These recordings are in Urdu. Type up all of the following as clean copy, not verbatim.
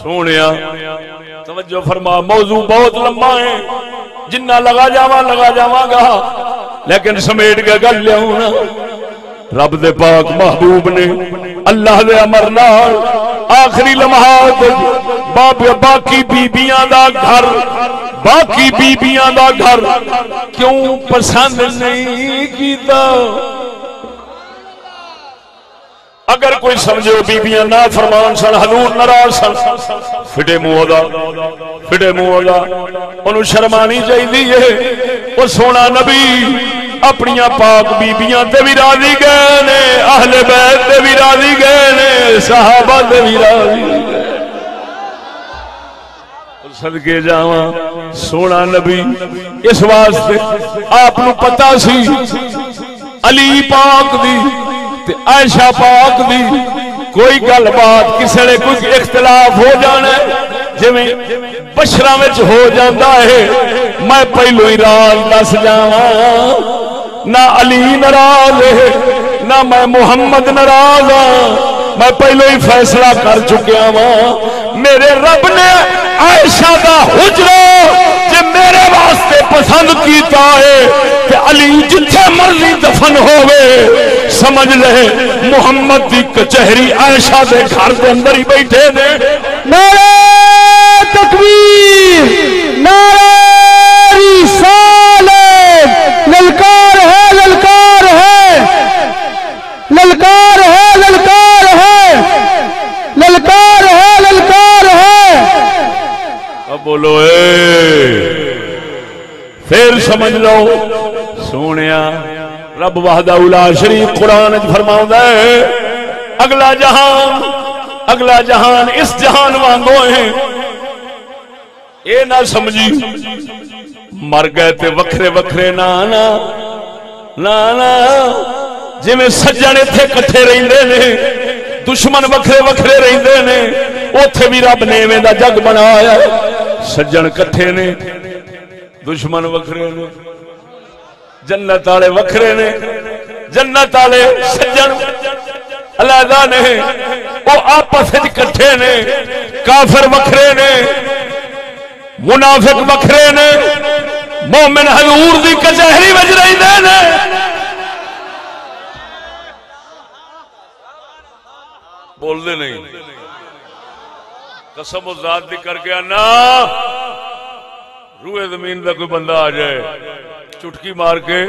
سونیا توجہ فرما، موضوع بہت لمبا ہے، جنہ لگا جاواں گا، لیکن سمیٹ کے گل لیاؤں۔ رب دے پاک محبوب نے اللہ دے امر نال آخری لمحات باقی بیبیاں دا گھر کیوں پسند نہیں کیتا؟ اگر کوئی سمجھو بیبیاں نا فرمان سن، حضور ناراض سن، فٹے منہ دا انہوں شرمانی چاہیے۔ وہ سونا نبی اپنیاں پاک بیبیاں تے بھی راضی گئے نے، اہل بیت تے بھی راضی گئے نے، صحابہ تے بھی راضی گئے۔ صدقے جاواں سونا نبی اس واسطے آپ نو پتہ سی علی پاک دی تے عائشہ پاک دی کوئی گل بات کسے نے کچھ اختلاف ہو جانا جویں بشراں وچ ہو جاندا ہے، میں پہلو ہی راز دس جاواں، نہ علی ناراض ہے نہ میں محمد ناراض ہاں، میں پہلو ہی فیصلہ کر چکیا ہاں۔ میرے رب نے عائشہ دا حجرہ جے میرے واسطے پسند کیتا ہے کہ علی جتھے مرضی دفن ہوئے، سمجھ لے محمد دی کچہری عائشہ دے گھر دے اندر ہی بیٹھے نے۔ نعرہ تکبیر، نعرہ رسالت، للکار ہے للکار ہے، للکار ہے للکار ہے، للکار ہے للکار ہے۔ اب بولو اے پھر سمجھ لو سونیا رب وحدہ لا شریک قرآن فرماؤندا ہے اگلا جہان اس جہان وانگو ہے۔ اے نہ سمجھی مر گئے تے وکھرے وکھرے نانا جی میں سجن اتھے کٹھے رہندے نے، دشمن وکھرے وکھرے رہندے نے، اوتھے بھی رب نے ایویں دا جگ بنایا۔ سجن کٹھے نے، دشمن وکھرے نے، جنت والے وکھرے نے، جنت والے سجن علیحدہ نے، وہ آپس وچ کٹھے نے، کافر وکھرے نے، منافق وکھرے نے، مومن حضور دی کچہری وچ رہندے نے۔ بول دے نہیں، قسم و ذات دی کر کے نا روئے زمین دا کوئی بندہ آ جائے چٹکی مار کے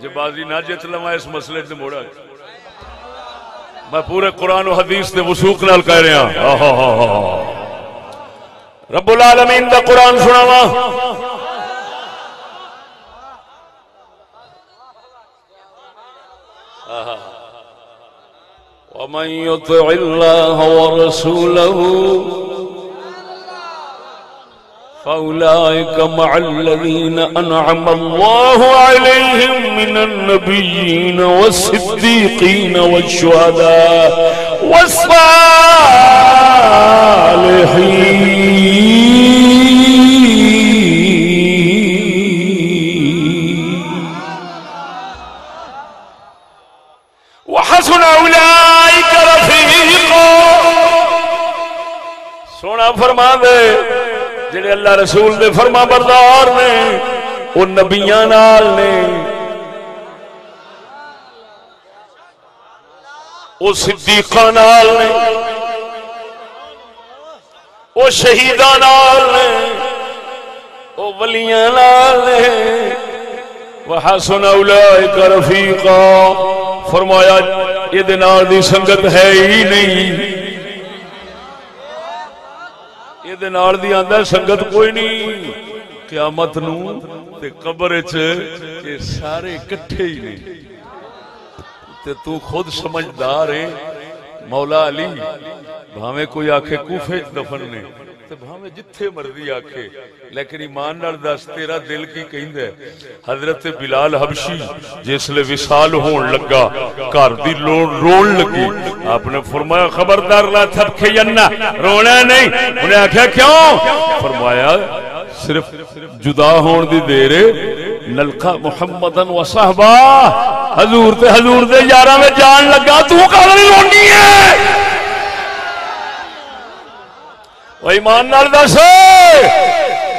جب بازی نہ جیت لواں اس مسئلے سے موڑا، میں پورے قرآن و حدیث دے وثوق نال کہہ رہا ہاں۔ رب العالمین دا قرآن سناواں، وَمَن يُطِعِ اللَّهَ وَرَسُولَهُ فَأُولَئِكَ مَعَ الَّذِينَ أَنْعَمَ اللَّهُ عَلَيْهِمْ مِنَ النَّبِيِّينَ وَالصِّدِّيقِينَ وَالشُّهَدَاءِ وَالصَّالِحِينَ وَحَسُنَ أُولَئِكَ رَفِيقًا۔ سونا فرما دے جڑے اللہ رسول دے فرما بردار نے وہ نبیاں نال نے، وہ صدیقاں نال نے، وہ شہیداں نال نے، وہ ولیاں نال نے۔ وحسن اولئک رفیقا، فرمایا یہ نال دی سنگت ہے ہی نہیں، یہ نال دی آندا سنگت کوئی نہیں۔ قیامت نو تے قبر وچ یہ سارے اکٹھے ہی نے، تے تو خود سمجھدار ہے۔ مولا علی بھاویں کوئی آکھے کوفے وچ دفن نے تے بھاویں جتھے مرضی آکھے، لیکن ایمان نال دس تیرا دل کی کہندا ہے؟ حضرت بلال حبشی جس لے وصال ہون لگا، گھر دی رون لگی، آپ نے فرمایا خبردار لا تھپکے جنا، رونا نہیں۔ انہیں آکھیا کیوں؟ فرمایا صرف جدا ہون دی دیر نلقا محمدن و صحبہ، حضور دے یاراں میں جان لگا، تو کہاں رونی ہے؟ وہ ایمان نال دس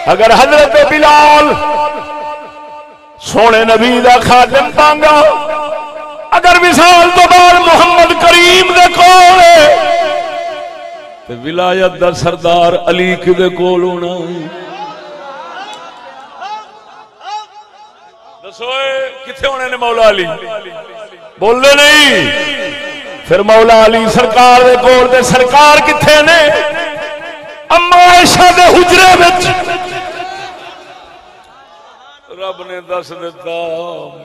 اگر حضرت بلال سونے نبی دا خادم بانگا اگر وصال تو بعد محمد کریم دے کول تے ولایت دا سردار علی کدے کول ہونا دسو کتھے ہونے نے مولا علی بولے نہیں پھر مولا علی سرکار دے کول تے سرکار کتھے نے اما عائشہ دے حجرے وچ رب نے دس دیتا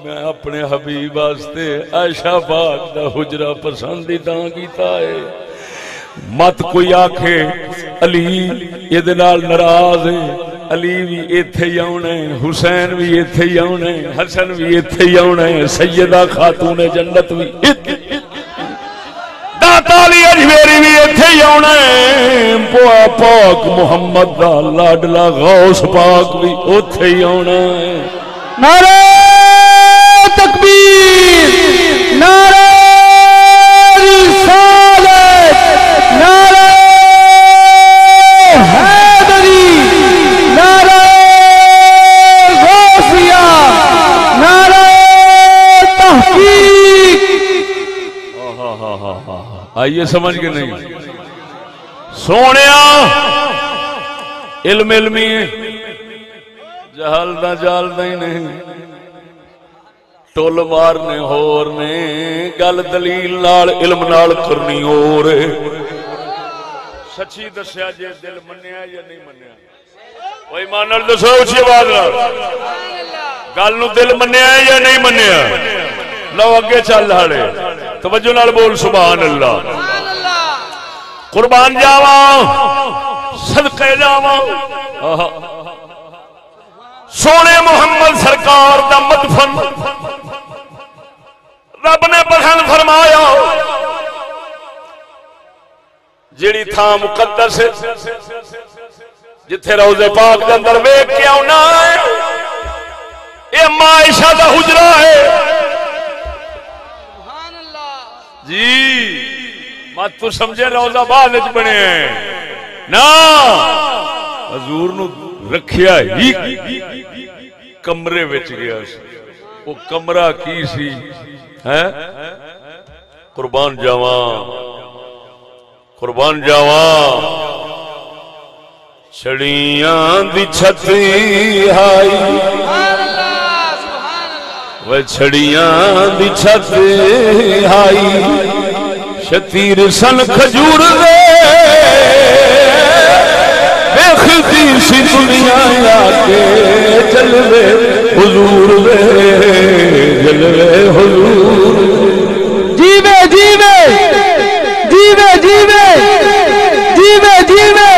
میں اپنے حبیب واسطے عائشہ پاک دا حجرہ پسندیدہ کیتا ہے مت کوئی آکھے علی یہ نال ناراض ہے علی بھی ایتھے ہی آنا ہے حسین بھی ایتھے ہی آنا ہے حسن بھی ایتھے ہی آنا ہے سیدہ خاتون جنت بھی داتا علی اجمیری بھی ایتھے ہی آنا ہے پاک محمد دا لاڈلا غوث پاک بھی اوتھے ہی آنا ہے نعرہ تکبیر نعرہ رسالت نعرہ حیدری نعرہ غوثیہ نعرہ تحقیق آئیے سمجھ کے نہیں سونیا علم علمی جہالدہ جالدہ ہی نہیں ٹول مارنے ہور نے گل دلیل نال علم نال کرنی ہور سچی دسیا جے دل منیا یا نہیں منیا وہ ایمان نال دسو اچھی آواز نال گل نو دل منیا یا نہیں منیا لو اگے چل ہڑے توجہ نال بول سبحان اللہ قربان جاواں صدقے جاواں سونے محمد سرکار دا مدفن رب نے پسند فرمایا جیڑی تھا مقدس جتھے روضے پاک دے اندر ویکھ کے آنا ہے اے اما عائشہ دا حجرہ ہے جی مت تو سمجھے روضہ بعد وچ بنے نا حضور نو رکھیا ہی کمرے وچ گیا سی وہ کمرہ کی سی ہے قربان جاواں چھڑیاں دی چھتی ہائی وہ چھڑیاں دی چھتی ہائی شتیر سن کھجور دے دیکھتی سی دنیا آکے جلوے حضور دے جلوے حضور جیوے جیوے جیوے جیوے جیوے جیوے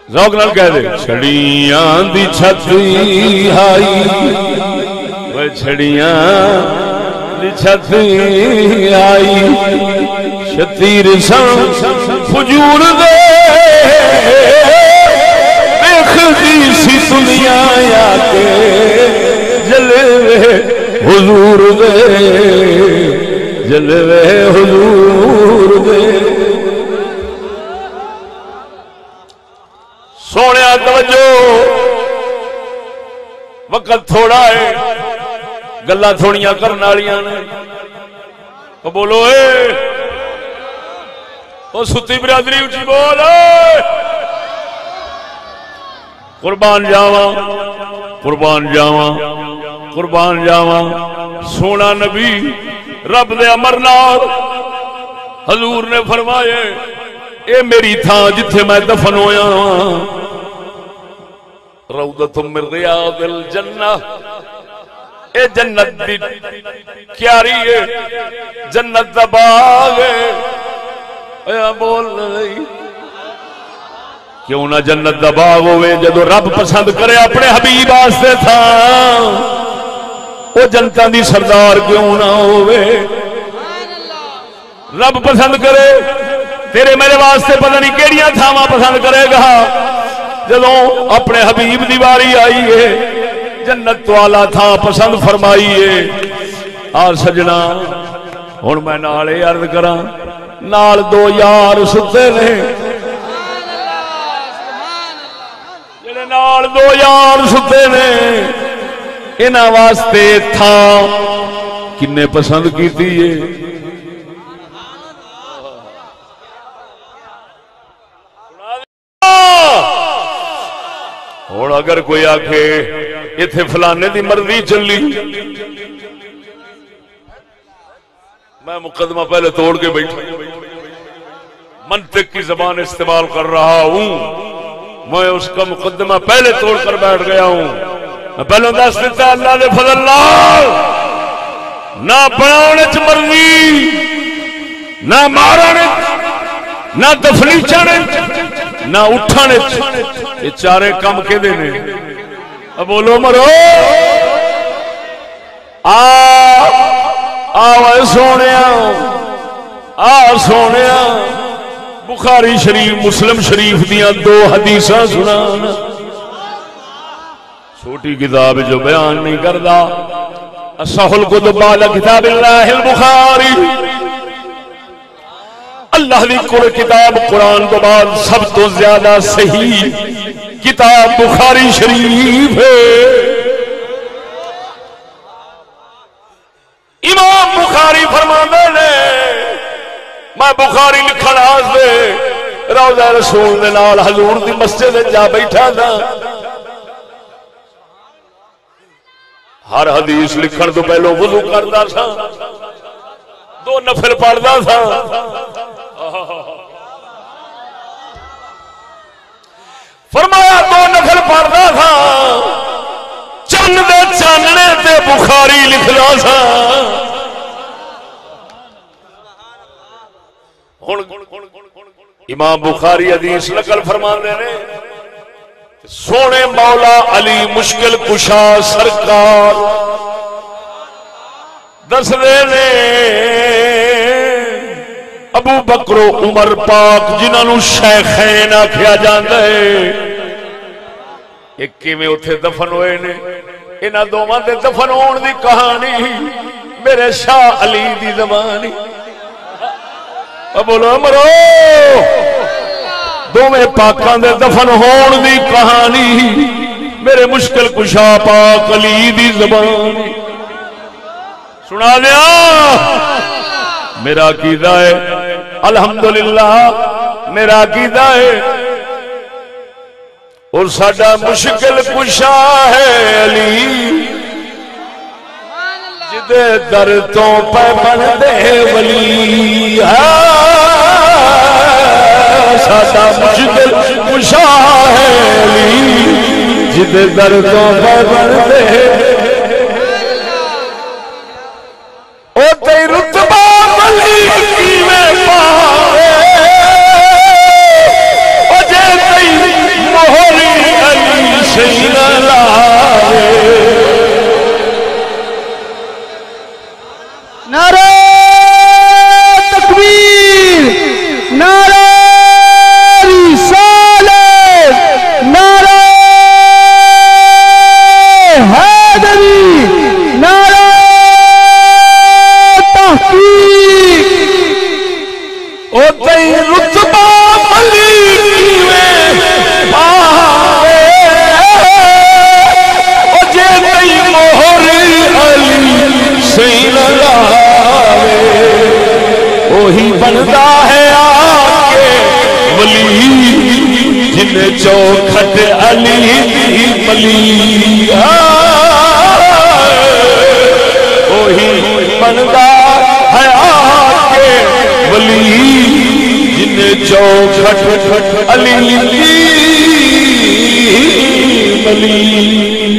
ذوق نال کہہ دے چھڑیاں دی چھتی ہائی وہ چھڑیاں دی چھتی آئی شتیر سن فجور دے دیکھتی سی دنیا آکے جلوے حضور دے جلوے حضور دے سونے توجہ وقت تھوڑا ہے گلاں تھوڑیاں کرن والیاں نے بولو اے او ستی برادری اچھی بول قربان جاواں قربان جاواں قربان جاواں سونا نبی رب دے امر نال حضور نے فرمایا اے میری تھاں جتھے میں دفن ہویا روضۃ من ریاض الجنہ اے جنت دی کیاری ہے جنت دا باغ ہے اے بول نہیں کیوں نہ جنت دا باغ ہوئے جدو رب پسند کرے اپنے حبیب واسطے تھا او جنتاں دی سردار کیوں نہ ہوئے رب پسند کرے تیرے میرے واسطے پتہ نہیں کیڑیاں تھاواں پسند کرے گا جدوں اپنے حبیب دی واری آئی ہے جنت والا تھا پسند فرمائی ہے آ سجنا ہن میں نال عرض کراں نال دو یار ستے نے جڑے نال دو یار ستے نے انہاں واسطے تھا کنے پسند کیتی ہے ہن اگر کوئی آکھے ایتھے فلانے دی مرضی چلی میں مقدمہ پہلے توڑ کے بیٹھا منطق کی زبان استعمال کر رہا ہوں میں اس کا مقدمہ پہلے توڑ کر بیٹھ گیا ہوں میں پہلے دس دیتا اللہ نے فضل نال نہ بنانے چ مرضی نہ مارنے نہ دفلیچنے نہ اٹھانے یہ چارے کم کے دینے اب بولو مرو سونے سونے بخاری شریف مسلم شریف دیاں دو حدیثاں سنا چھوٹی کتاب جو بیان نہیں کردا اصح الکتب بعد کتاب اللہ البخاری اللہ دی کتاب قرآن تو بعد سب تو زیادہ صحیح کتاب بخاری شریف ہے امام بخاری فرماندے نے میں بخاری لکھن واسطے روضہ رسول دے نال حضور دی مسجد جا بیٹھا تھا ہر حدیث لکھن تو پہلو وضو کرتا تھا دو نفل پڑھتا تھا فرمایا دو نفل پڑھتا تھا چند دے چاننے تے بخاری لکھنا تھا امام بخاری حدیث نقل فرماندے نے سونے مولا علی مشکل کشا سرکار دس دے نے ابو بکر و عمر پاک جنہوں شیخین آکھیا جاندا ہے ایک کیویں اوتھے دفن ہوئے نے انہاں دوواں دے دفن ہون دی کہانی میرے شاہ علی دی زبانی بولو مرو دوویں پاکاں دے دفن ہون دی کہانی میرے مشکل کشا پاک علی دی زبانی سنا دیا میرا عقیدہ ہے الحمدللہ میرا عقیدہ ہے اور ساڈا مشکل کشا ہے علی جدے در تو پہ بندے ولی ساڈا مشکل کشا ہے علی جدے در تو پہ بندے او تے رتبہ ولی کیویں پاوے او جے تے موہری علی سین لاوے نعرہ تکبیر نعرہ رسالت نعرہ حیدری نعرہ او تے رتبہ ولی کیویں پاوے او جے تے موہر علی سین لاوے وہی بندا ہے آکے ولی جن چوکھٹ علی دی ملی وہی بندا ہے آکے ولی جن چوکھٹ علی دی ملی